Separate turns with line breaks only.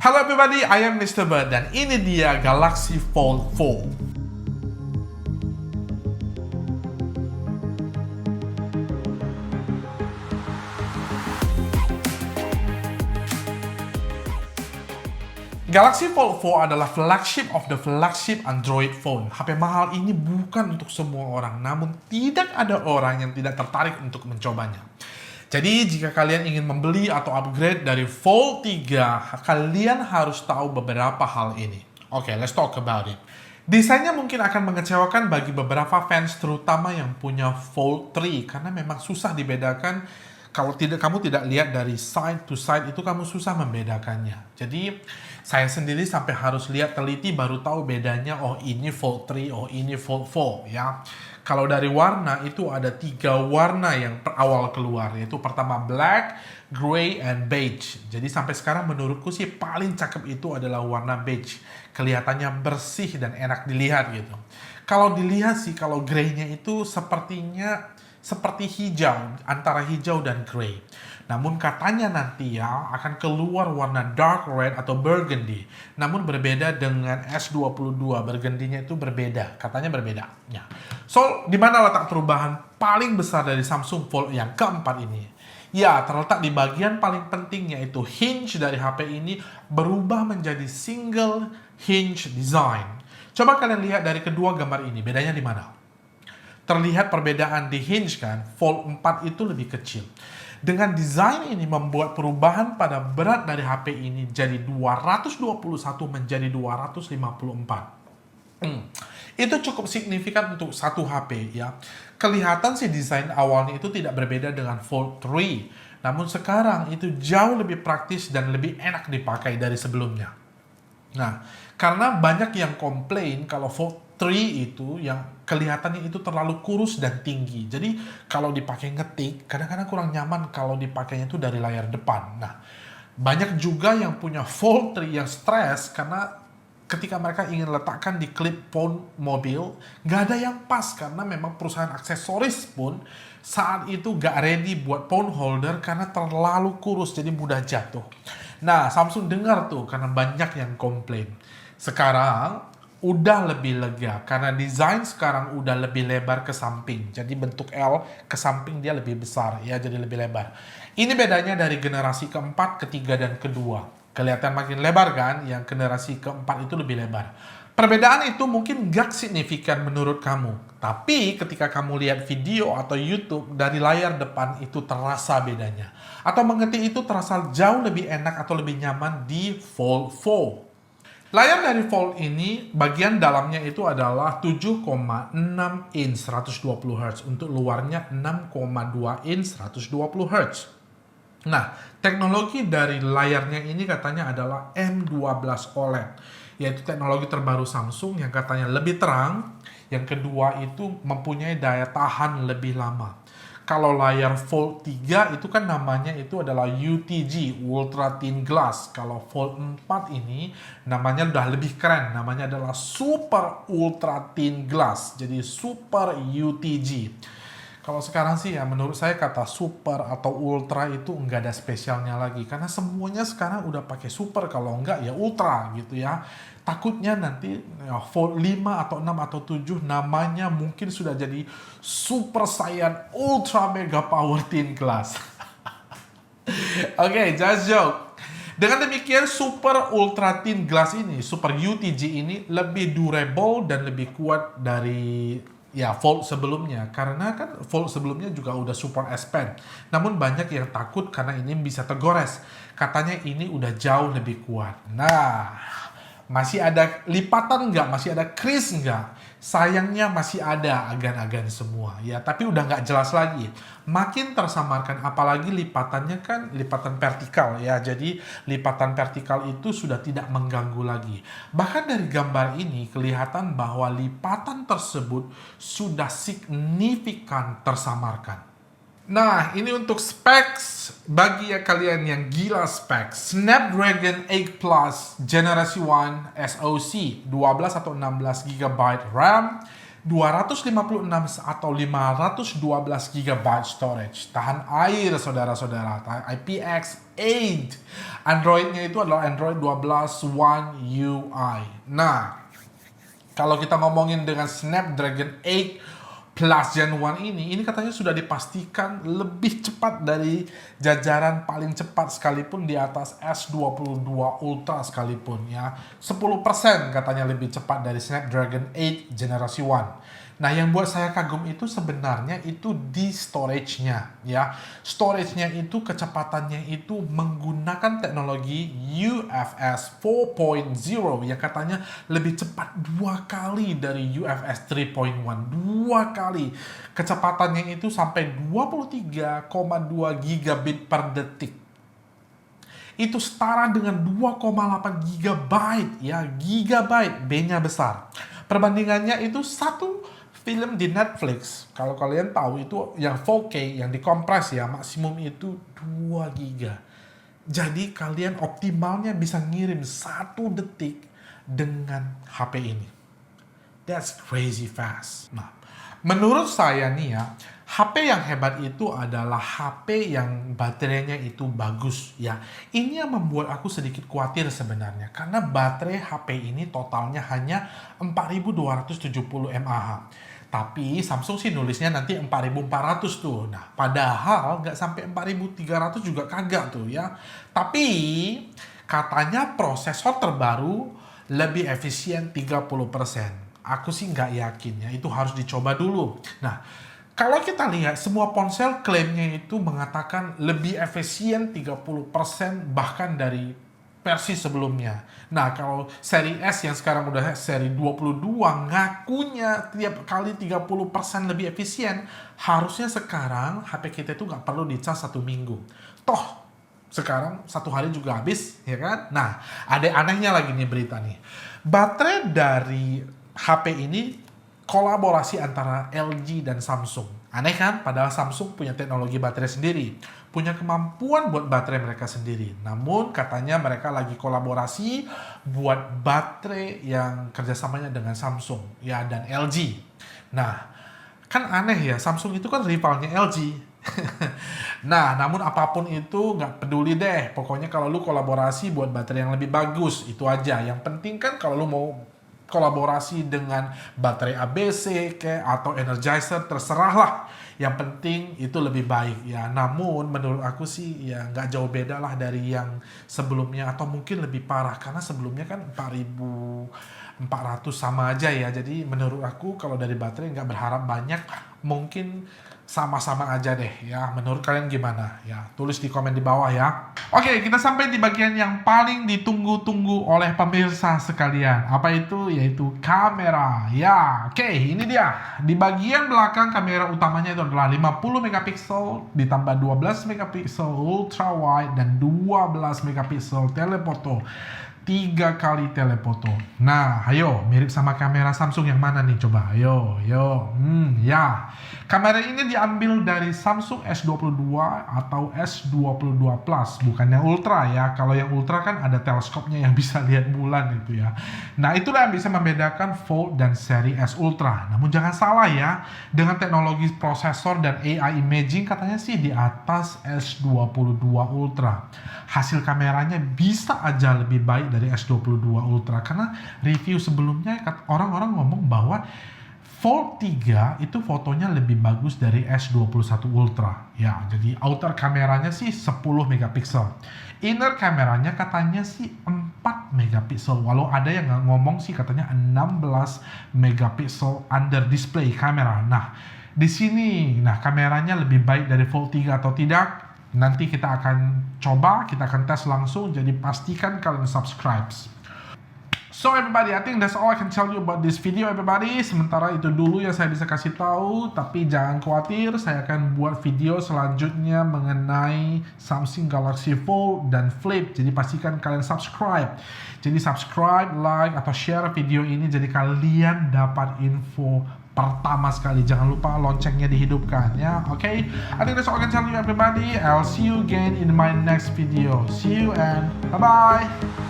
Halo everybody, I am Mr. Bird dan ini dia Galaxy Fold 4. Galaxy Fold 4 adalah flagship of the flagship Android phone. HP mahal ini bukan untuk semua orang, namun tidak ada orang yang tidak tertarik untuk mencobanya. Jadi jika kalian ingin membeli atau upgrade dari Fold 3, kalian harus tahu beberapa hal ini. Oke, let's talk about it. Desainnya mungkin akan mengecewakan bagi beberapa fans, terutama yang punya Fold 3, karena memang susah dibedakan. Kalau kamu tidak lihat dari side to side, itu kamu susah membedakannya. Jadi saya sendiri sampai harus lihat teliti baru tahu bedanya. Oh ini Fold 3, oh ini Fold 4 ya. Kalau dari warna itu ada 3 warna yang awal keluar, yaitu pertama black, gray, and beige. Jadi sampai sekarang menurutku sih paling cakep itu adalah warna beige. Kelihatannya bersih dan enak dilihat gitu. Kalau dilihat sih, kalau grey-nya itu sepertinya seperti hijau, antara hijau dan grey. Namun katanya nanti ya akan keluar warna dark red atau burgundy. Namun berbeda dengan S22, burgundy-nya itu berbeda, katanya berbeda. Ya. So, di mana letak perubahan paling besar dari Samsung Fold yang keempat ini? Ya, terletak di bagian paling penting, yaitu hinge dari HP ini berubah menjadi single hinge design. Coba kalian lihat dari kedua gambar ini, bedanya di mana? Terlihat perbedaan di hinge kan, Fold 4 itu lebih kecil. Dengan desain ini membuat perubahan pada berat dari HP ini jadi 221 menjadi 254. Itu cukup signifikan untuk satu HP ya. Kelihatan sih desain awalnya itu tidak berbeda dengan Fold 3. Namun sekarang itu jauh lebih praktis dan lebih enak dipakai dari sebelumnya. Nah, karena banyak yang komplain kalau Fold 3 itu yang kelihatannya itu terlalu kurus dan tinggi. Jadi kalau dipakai ngetik, kadang-kadang kurang nyaman kalau dipakainya itu dari layar depan. Nah, banyak juga yang punya Fold 3 yang stres karena ketika mereka ingin letakkan di klip phone mobil, nggak ada yang pas karena memang perusahaan aksesoris pun saat itu nggak ready buat phone holder karena terlalu kurus, jadi mudah jatuh. Nah, Samsung dengar tuh karena banyak yang komplain. Sekarang udah lebih lega karena desain sekarang udah lebih lebar ke samping. Jadi bentuk L ke samping dia lebih besar ya, jadi lebih lebar. Ini bedanya dari generasi keempat, ketiga, dan kedua. Kelihatan makin lebar kan, yang generasi keempat itu lebih lebar. Perbedaan itu mungkin gak signifikan menurut kamu. Tapi ketika kamu lihat video atau YouTube dari layar depan itu terasa bedanya. Atau mengetik itu terasa jauh lebih enak atau lebih nyaman di Fold 4. Layar dari Fold ini, bagian dalamnya itu adalah 7,6 inch 120 Hz. Untuk luarnya 6,2 inch 120 Hz. Nah, teknologi dari layarnya ini katanya adalah M12 OLED. Yaitu teknologi terbaru Samsung yang katanya lebih terang. Yang kedua itu mempunyai daya tahan lebih lama. Kalau layar Fold 3 itu kan namanya itu adalah UTG, Ultra Thin Glass. Kalau Fold 4 ini namanya udah lebih keren, namanya adalah Super Ultra Thin Glass. Jadi Super UTG. Kalau sekarang sih ya menurut saya kata super atau ultra itu enggak ada spesialnya lagi. Karena semuanya sekarang udah pakai super, kalau enggak ya ultra gitu ya. Takutnya nanti ya, Fold 5 atau 6 atau 7 namanya mungkin sudah jadi Super Saiyan Ultra Mega Power Thin Glass. Oke, just joke. Dengan demikian Super Ultra Thin Glass ini, Super UTG ini lebih durable dan lebih kuat dari ya Fold sebelumnya. Karena kan Fold sebelumnya juga udah Super S Pen. Namun banyak yang takut karena ini bisa tergores. Katanya ini udah jauh lebih kuat. Nah, masih ada lipatan nggak? Masih ada crease nggak? Sayangnya masih ada agan-agan semua ya, tapi udah nggak jelas lagi. Makin tersamarkan, apalagi lipatannya kan lipatan vertikal ya. Jadi lipatan vertikal itu sudah tidak mengganggu lagi. Bahkan dari gambar ini kelihatan bahwa lipatan tersebut sudah signifikan tersamarkan. Nah, ini untuk specs bagi kalian yang gila specs. Snapdragon 8 Plus Generasi 1 SoC 12 atau 16 GB RAM, 256 atau 512 GB storage. Tahan air, saudara-saudara. IPX8. Android-nya itu adalah Android 12 One UI. Nah, kalau kita ngomongin dengan Snapdragon 8 Plus Gen 1 ini katanya sudah dipastikan lebih cepat dari jajaran paling cepat sekalipun di atas S22 Ultra sekalipun ya. 10% katanya lebih cepat dari Snapdragon 8 generasi 1. Nah, yang buat saya kagum itu sebenarnya itu di storage-nya ya. Storage-nya itu kecepatannya itu menggunakan teknologi UFS 4.0 yang katanya lebih cepat 2 kali dari UFS 3.1. 2 kali. Kecepatannya itu sampai 23,2 gigabit per detik. Itu setara dengan 2,8 gigabyte ya, gigabyte, B-nya besar. Perbandingannya itu satu film di Netflix, kalau kalian tahu itu yang 4K, yang dikompres ya, maksimum itu 2 giga. Jadi kalian optimalnya bisa ngirim 1 detik dengan HP ini. That's crazy fast. Nah, menurut saya nih ya, HP yang hebat itu adalah HP yang baterainya itu bagus ya. Ini yang membuat aku sedikit khawatir sebenarnya. Karena baterai HP ini totalnya hanya 4270 mAh. Tapi Samsung sih nulisnya nanti 4400 tuh. Nah, padahal nggak sampai 4300 juga kagak tuh ya. Tapi katanya prosesor terbaru lebih efisien 30%. Aku sih nggak yakin ya, itu harus dicoba dulu. Nah, kalau kita lihat semua ponsel klaimnya itu mengatakan lebih efisien 30% bahkan dari versi sebelumnya. Nah, kalau seri S yang sekarang udah seri 22 ngakunya tiap kali 30% lebih efisien, harusnya sekarang HP kita itu nggak perlu dicas 1 minggu. Toh, sekarang 1 hari juga habis, ya kan? Nah, ada anehnya lagi nih berita nih. Baterai dari HP ini kolaborasi antara LG dan Samsung. Aneh kan? Padahal Samsung punya teknologi baterai sendiri. Punya kemampuan buat baterai mereka sendiri. Namun katanya mereka lagi kolaborasi buat baterai yang kerjasamanya dengan Samsung ya dan LG. Nah, kan aneh ya, Samsung itu kan rivalnya LG. Nah, namun apapun itu nggak peduli deh. Pokoknya kalau lu kolaborasi buat baterai yang lebih bagus, itu aja. Yang penting kan kalau lu mau kolaborasi dengan baterai ABC atau energizer, terserah lah. Yang penting itu lebih baik ya. Namun menurut aku sih ya nggak jauh beda lah dari yang sebelumnya atau mungkin lebih parah karena sebelumnya kan 4400 sama aja ya. Jadi menurut aku kalau dari baterai nggak berharap banyak, mungkin sama-sama aja deh ya. Menurut kalian gimana ya? Tulis di komen di bawah ya. Oke, kita sampai di bagian yang paling ditunggu-tunggu oleh pemirsa sekalian. Apa itu? Yaitu kamera. Ya, oke, ini dia. Di bagian belakang kamera utamanya itu adalah 50 megapiksel ditambah 12 megapiksel ultra wide dan 12 megapiksel telefoto. 3 kali telefoto. Nah, ayo mirip sama kamera Samsung yang mana nih coba? Ayo. Ya. Kamera ini diambil dari Samsung S22 atau S22 Plus, bukannya Ultra ya. Kalau yang Ultra kan ada teleskopnya yang bisa lihat bulan itu ya. Nah, itulah yang bisa membedakan Fold dan seri S Ultra. Namun jangan salah ya, dengan teknologi prosesor dan AI imaging katanya sih di atas S22 Ultra. Hasil kameranya bisa aja lebih baik dari S22 Ultra karena review sebelumnya orang-orang ngomong bahwa Fold 3 itu fotonya lebih bagus dari S21 Ultra. Ya, jadi outer kameranya sih 10 megapiksel. Inner kameranya katanya sih 4 megapiksel. Walau ada yang ngomong sih katanya 16 megapiksel under display kamera. Nah, di sini kameranya lebih baik dari Fold 3 atau tidak? Nanti kita akan coba, kita akan tes langsung. Jadi pastikan kalian subscribe. So everybody, I think that's all I can tell you about this video everybody. Sementara itu dulu yang saya bisa kasih tahu, tapi jangan khawatir, saya akan buat video selanjutnya mengenai Samsung Galaxy Fold dan Flip. Jadi pastikan kalian subscribe. Jadi subscribe, like, atau share video ini jadi kalian dapat info pertama sekali. Jangan lupa loncengnya dihidupkan ya. Okay? I think that's all I can tell you everybody. I'll see you again in my next video. See you and bye-bye.